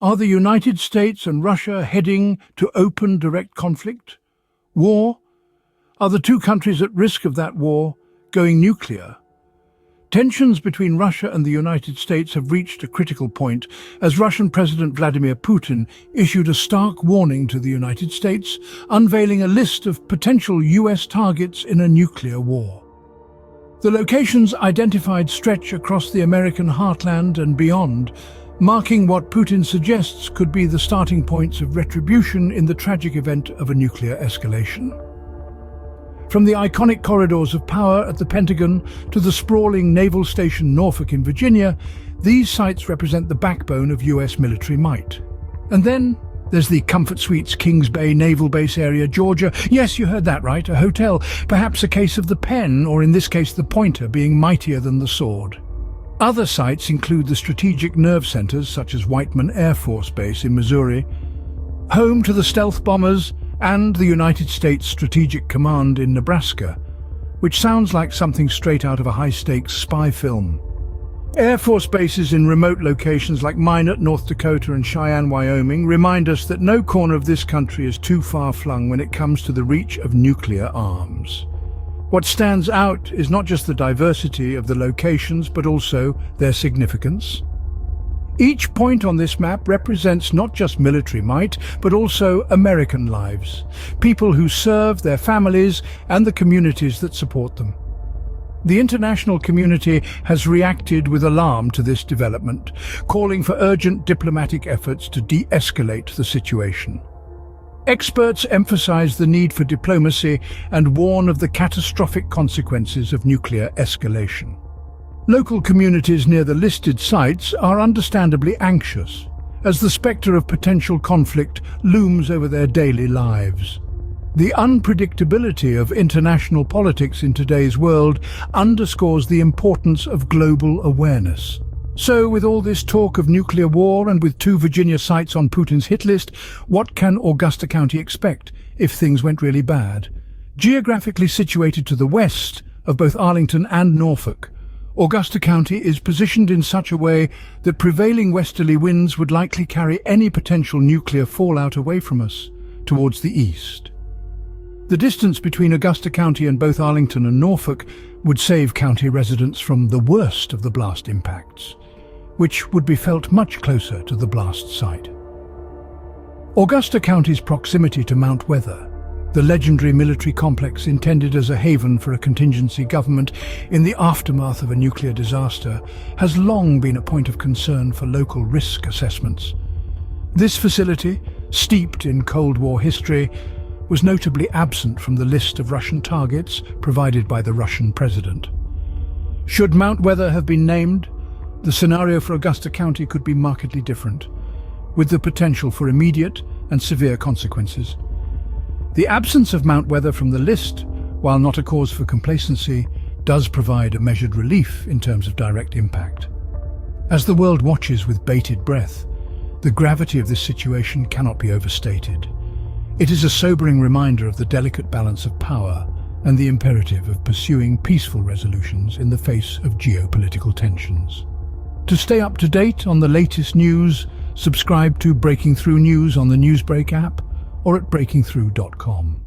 Are the United States and Russia heading to open direct conflict? War? Are the two countries at risk of that war going nuclear? Tensions between Russia and the United States have reached a critical point as Russian President Vladimir Putin issued a stark warning to the United States, unveiling a list of potential US targets in a nuclear war. The locations identified stretch across the American heartland and beyond, marking what Putin suggests could be the starting points of retribution in the tragic event of a nuclear escalation. From the iconic corridors of power at the Pentagon to the sprawling naval station Norfolk in Virginia, these sites represent the backbone of US military might. And then there's the Comfort Suites Kings Bay Naval Base area, Georgia. Yes, you heard that right, a hotel, perhaps a case of the pen, or in this case the pointer, being mightier than the sword. Other sites include the strategic nerve centers such as Whiteman Air Force Base in Missouri, home to the stealth bombers, and the United States Strategic Command in Nebraska, which sounds like something straight out of a high-stakes spy film. Air Force bases in remote locations like Minot, North Dakota and Cheyenne, Wyoming remind us that no corner of this country is too far-flung when it comes to the reach of nuclear arms. What stands out is not just the diversity of the locations, but also their significance. Each point on this map represents not just military might, but also American lives, people who serve their families and the communities that support them. The international community has reacted with alarm to this development, calling for urgent diplomatic efforts to de-escalate the situation. Experts emphasize the need for diplomacy and warn of the catastrophic consequences of nuclear escalation. Local communities near the listed sites are understandably anxious, as the spectre of potential conflict looms over their daily lives. The unpredictability of international politics in today's world underscores the importance of global awareness. So, with all this talk of nuclear war and with 2 Virginia sites on Putin's hit list, what can Augusta County expect if things went really bad? Geographically situated to the west of both Arlington and Norfolk, Augusta County is positioned in such a way that prevailing westerly winds would likely carry any potential nuclear fallout away from us, towards the east. The distance between Augusta County and both Arlington and Norfolk would save county residents from the worst of the blast impacts, which would be felt much closer to the blast site. Augusta County's proximity to Mount Weather, the legendary military complex intended as a haven for a contingency government in the aftermath of a nuclear disaster, has long been a point of concern for local risk assessments. This facility, steeped in Cold War history, was notably absent from the list of Russian targets provided by the Russian president. Should Mount Weather have been named, the scenario for Augusta County could be markedly different, with the potential for immediate and severe consequences. The absence of Mount Weather from the list, while not a cause for complacency, does provide a measured relief in terms of direct impact. As the world watches with bated breath, the gravity of this situation cannot be overstated. It is a sobering reminder of the delicate balance of power and the imperative of pursuing peaceful resolutions in the face of geopolitical tensions. To stay up to date on the latest news, subscribe to Breaking Through News on the Newsbreak app or at breakingthrough.com.